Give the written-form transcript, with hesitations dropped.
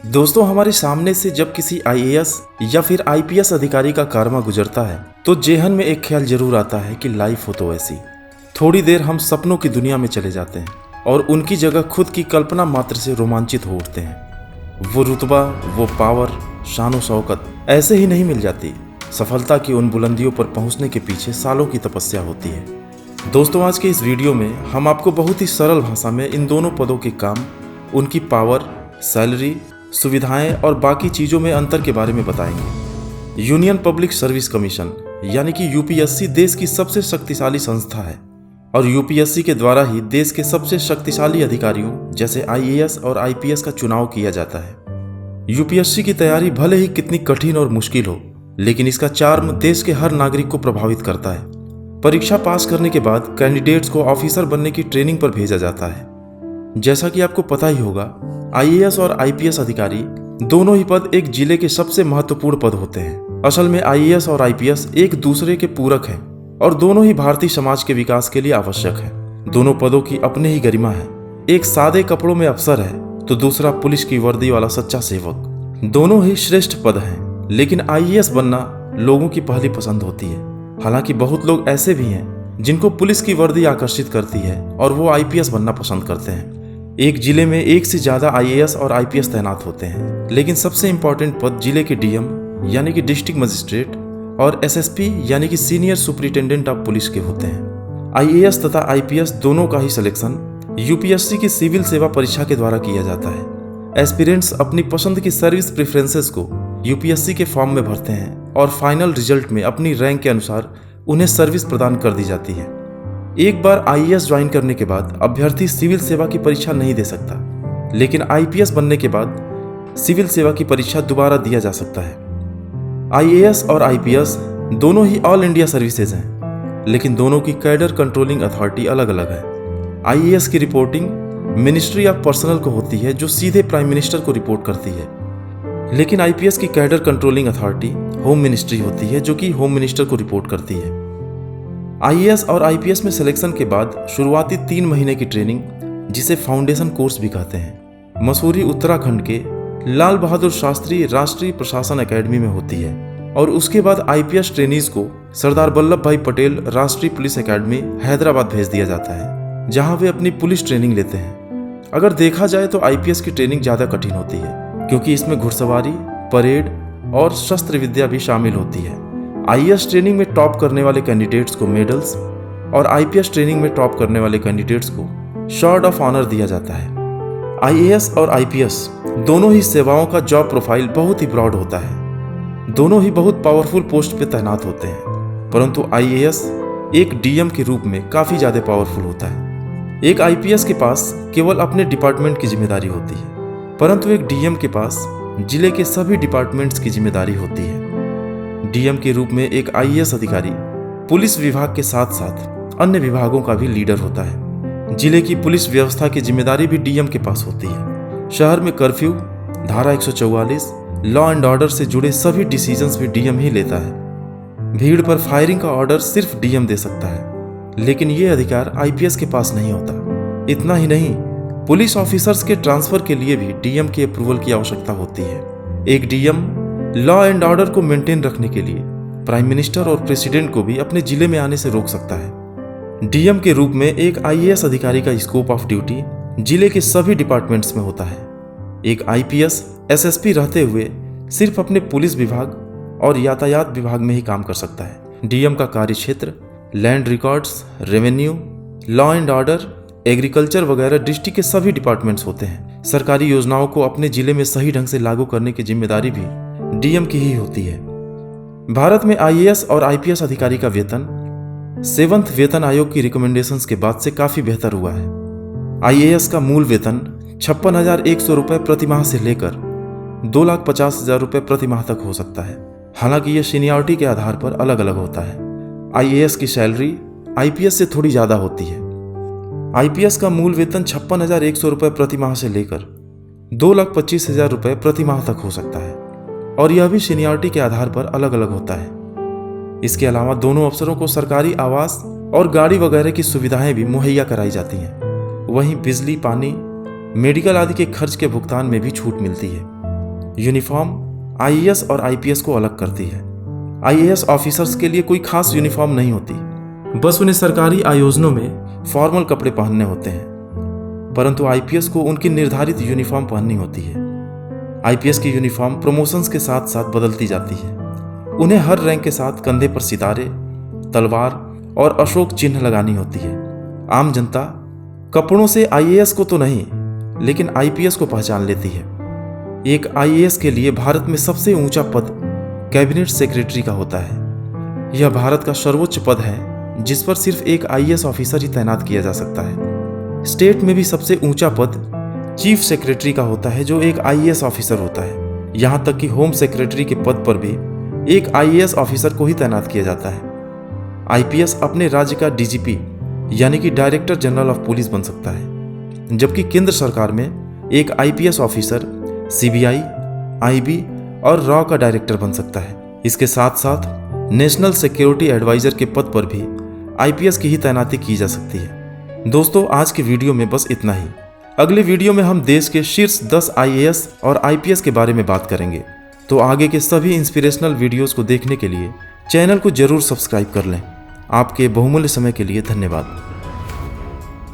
दोस्तों, हमारे सामने से जब किसी आईएएस या फिर आईपीएस अधिकारी का कारवा गुजरता है तो जेहन में एक ख्याल जरूर आता है कि लाइफ हो तो ऐसी। थोड़ी देर हम सपनों की दुनिया में चले जाते हैं और उनकी जगह खुद की कल्पना मात्र से रोमांचित हो उठते हैं। वो रुतबा, वो पावर, शान और शौकत ऐसे ही नहीं मिल जाती। सफलता की उन बुलंदियों पर पहुंचने के पीछे सालों की तपस्या होती है। दोस्तों, आज के इस वीडियो में हम आपको बहुत ही सरल भाषा में इन दोनों पदों के काम, उनकी पावर, सैलरी, सुविधाएं और बाकी चीज़ों में अंतर के बारे में बताएंगे। यूनियन पब्लिक सर्विस कमीशन यानी कि यूपीएससी देश की सबसे शक्तिशाली संस्था है और यूपीएससी के द्वारा ही देश के सबसे शक्तिशाली अधिकारियों जैसे आईएएस और आईपीएस का चुनाव किया जाता है। यूपीएससी की तैयारी भले ही कितनी कठिन और मुश्किल हो, लेकिन इसका चार्म देश के हर नागरिक को प्रभावित करता है। परीक्षा पास करने के बाद कैंडिडेट्स को ऑफिसर बनने की ट्रेनिंग पर भेजा जाता है। जैसा कि आपको पता ही होगा, आईएएस और आईपीएस अधिकारी दोनों ही पद एक जिले के सबसे महत्वपूर्ण पद होते हैं। असल में आईएएस और आईपीएस एक दूसरे के पूरक हैं और दोनों ही भारतीय समाज के विकास के लिए आवश्यक हैं। दोनों पदों की अपनी ही गरिमा है। एक सादे कपड़ों में अफसर है तो दूसरा पुलिस की वर्दी वाला सच्चा सेवक। दोनों ही श्रेष्ठ पद हैं, लेकिन आईएएस बनना लोगों की पहली पसंद होती है। हालांकि बहुत लोग ऐसे भी हैं जिनको पुलिस की वर्दी आकर्षित करती है और वो आईपीएस बनना पसंद करते हैं। एक जिले में एक से ज्यादा आईएएस और आईपीएस तैनात होते हैं, लेकिन सबसे इंपॉर्टेंट पद जिले के डीएम यानी कि डिस्ट्रिक्ट मजिस्ट्रेट और एसएसपी यानी कि सीनियर सुपरिटेंडेंट ऑफ पुलिस के होते हैं। आईएएस तथा आईपीएस दोनों का ही सिलेक्शन यूपीएससी की सिविल सेवा परीक्षा के द्वारा किया जाता है। एस्पिरेंट्स अपनी पसंद की सर्विस प्रेफरेंसेस को यूपीएससी के फॉर्म में भरते हैं और फाइनल रिजल्ट में अपनी रैंक के अनुसार उन्हें सर्विस प्रदान कर दी जाती है। एक बार आईएएस ज्वाइन करने के बाद अभ्यर्थी सिविल सेवा की परीक्षा नहीं दे सकता, लेकिन आईपीएस बनने के बाद सिविल सेवा की परीक्षा दोबारा दिया जा सकता है। आईएएस और आईपीएस दोनों ही ऑल इंडिया सर्विसेज हैं, लेकिन दोनों की कैडर कंट्रोलिंग अथॉरिटी अलग अलग है। आईएएस की रिपोर्टिंग मिनिस्ट्री ऑफ पर्सनल को होती है, जो सीधे प्राइम मिनिस्टर को रिपोर्ट करती है, लेकिन आईपीएस की cadre controlling authority home ministry होती है, जो कि होम मिनिस्टर को रिपोर्ट करती है। आईएएस और आईपीएस में सिलेक्शन के बाद शुरुआती 3 महीने की ट्रेनिंग, जिसे फाउंडेशन कोर्स भी कहते हैं, मसूरी उत्तराखंड के लाल बहादुर शास्त्री राष्ट्रीय प्रशासन एकेडमी में होती है और उसके बाद आईपीएस ट्रेनीज को सरदार वल्लभ भाई पटेल राष्ट्रीय पुलिस एकेडमी हैदराबाद भेज दिया जाता है, जहां वे अपनी पुलिस ट्रेनिंग लेते हैं। अगर देखा जाए तो आईपीएस की ट्रेनिंग ज्यादा कठिन होती है, क्योंकि इसमें घुड़सवारी, परेड और शस्त्र विद्या भी शामिल होती है। आईएएस ट्रेनिंग में टॉप करने वाले कैंडिडेट्स को मेडल्स और आईपीएस ट्रेनिंग में टॉप करने वाले कैंडिडेट्स को शॉर्ड ऑफ ऑनर दिया जाता है। आईएएस और आईपीएस दोनों ही सेवाओं का जॉब प्रोफाइल बहुत ही ब्रॉड होता है। दोनों ही बहुत पावरफुल पोस्ट पे तैनात होते हैं, परंतु आईएएस एक डीएम के रूप में काफी ज्यादा पावरफुल होता है। एक आईपीएस के पास केवल अपने डिपार्टमेंट की जिम्मेदारी होती है, परंतु एक डीएम के पास जिले के सभी डिपार्टमेंट्स की जिम्मेदारी होती है। डीएम के रूप में एक आईएएस अधिकारी पुलिस विभाग के साथ साथ अन्य विभागों का भी लीडर होता है। जिले की पुलिस व्यवस्था की जिम्मेदारी भी डीएम के पास होती है। शहर में कर्फ्यू, धारा 144, लॉ एंड ऑर्डर से जुड़े सभी डिसीजंस भी डीएम ही लेता है। भीड़ पर फायरिंग का ऑर्डर सिर्फ डीएम दे सकता है, लेकिन ये अधिकार आईपीएस के पास नहीं होता। इतना ही नहीं, पुलिस ऑफिसर्स के ट्रांसफर के लिए भी डीएम के अप्रूवल की आवश्यकता होती है। एक डीएम लॉ एंड ऑर्डर को मेंटेन रखने के लिए प्राइम मिनिस्टर और प्रेसिडेंट को भी अपने जिले में आने से रोक सकता है। डीएम के रूप में एक आईएएस अधिकारी का स्कोप ऑफ ड्यूटी जिले के सभी डिपार्टमेंट्स में होता है। एक आईपीएस एसएसपी रहते हुए सिर्फ अपने पुलिस विभाग और यातायात विभाग में ही काम कर सकता है। डीएम का कार्य क्षेत्र land records, revenue, law and order, agriculture वगैरह डिस्ट्रिक्ट के सभी डिपार्टमेंट्स होते हैं। सरकारी योजनाओं को अपने जिले में सही ढंग से लागू करने की जिम्मेदारी भी डीएम की ही होती है। भारत में आईएएस और आईपीएस अधिकारी का वेतन 7th वेतन आयोग की रिकमेंडेशंस के बाद से काफी बेहतर हुआ है। आईएएस का मूल वेतन 56,100 रुपए प्रति माह से लेकर 2,50,000 रुपए प्रति माह तक हो सकता है। हालांकि यह सीनियरिटी के आधार पर अलग अलग होता है। आईएएस की सैलरी आईपीएस से थोड़ी ज्यादा होती है। आईपीएस का मूल वेतन 56,100 रुपए प्रति माह से लेकर 2,25,000 रुपए प्रति माह तक हो सकता है और यह भी सीनियरिटी के आधार पर अलग अलग होता है। इसके अलावा दोनों अफसरों को सरकारी आवास और गाड़ी वगैरह की सुविधाएं भी मुहैया कराई जाती हैं। वहीं बिजली, पानी, मेडिकल आदि के खर्च के भुगतान में भी छूट मिलती है। यूनिफॉर्म आईएएस और आईपीएस को अलग करती है। आईएएस ऑफिसर्स के लिए कोई खास यूनिफॉर्म नहीं होती, बस उन्हें सरकारी आयोजनों में फॉर्मल कपड़े पहनने होते हैं, परंतु आईपीएस को उनकी निर्धारित यूनिफॉर्म पहननी होती है। आईपीएस की यूनिफॉर्म प्रमोशंस के साथ साथ बदलती जाती है। उन्हें हर रैंक के साथ कंधे पर सितारे, तलवार और अशोक चिन्ह लगानी होती है। आम जनता कपड़ों से आईएएस को तो नहीं, लेकिन आईपीएस को पहचान लेती है। एक आईएएस के लिए भारत में सबसे ऊंचा पद कैबिनेट सेक्रेटरी का होता है। यह भारत का सर्वोच्च पद है जिस पर सिर्फ एक आईएएस ऑफिसर ही तैनात किया जा सकता है। स्टेट में भी सबसे ऊंचा पद चीफ सेक्रेटरी का होता है, जो एक आईएएस ऑफिसर होता है। यहाँ तक कि होम सेक्रेटरी के पद पर भी एक आईएएस ऑफिसर को ही तैनात किया जाता है। आईपीएस अपने राज्य का डीजीपी यानी कि डायरेक्टर जनरल ऑफ पुलिस बन सकता है, जबकि केंद्र सरकार में एक आईपीएस ऑफिसर सीबीआई, आईबी और रॉ का डायरेक्टर बन सकता है। इसके साथ साथ नेशनल सिक्योरिटी एडवाइजर के पद पर भी आईपीएस की ही तैनाती की जा सकती है। दोस्तों, आज की वीडियो में बस इतना ही। अगले वीडियो में हम देश के शीर्ष 10 आईएएस और आईपीएस के बारे में बात करेंगे। तो आगे के सभी इंस्पिरेशनल वीडियोस को देखने के लिए चैनल को जरूर सब्सक्राइब कर लें। आपके बहुमूल्य समय के लिए धन्यवाद।